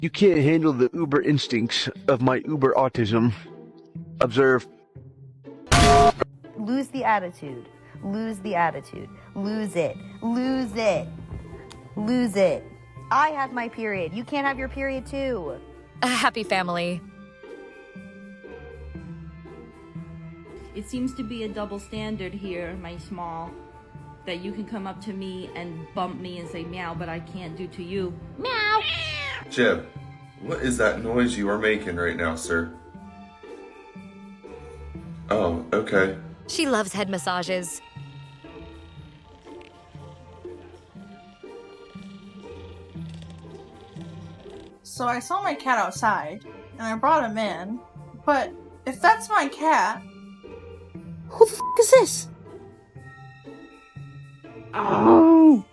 You can't handle the uber instincts of my uber autism. Observe. Lose the attitude. Lose the attitude. Lose it. Lose it. Lose it. I have my period. You can't have your period too. A happy family. It seems to be a double standard here, my small. That you can come up to me and bump me and say meow, but I can't do to you. Meow! Jeb, what is that noise you are making right now, sir? Oh, okay. She loves head massages. So I saw my cat outside, and I brought him in, but if that's my cat, who the f*** is this? Oh,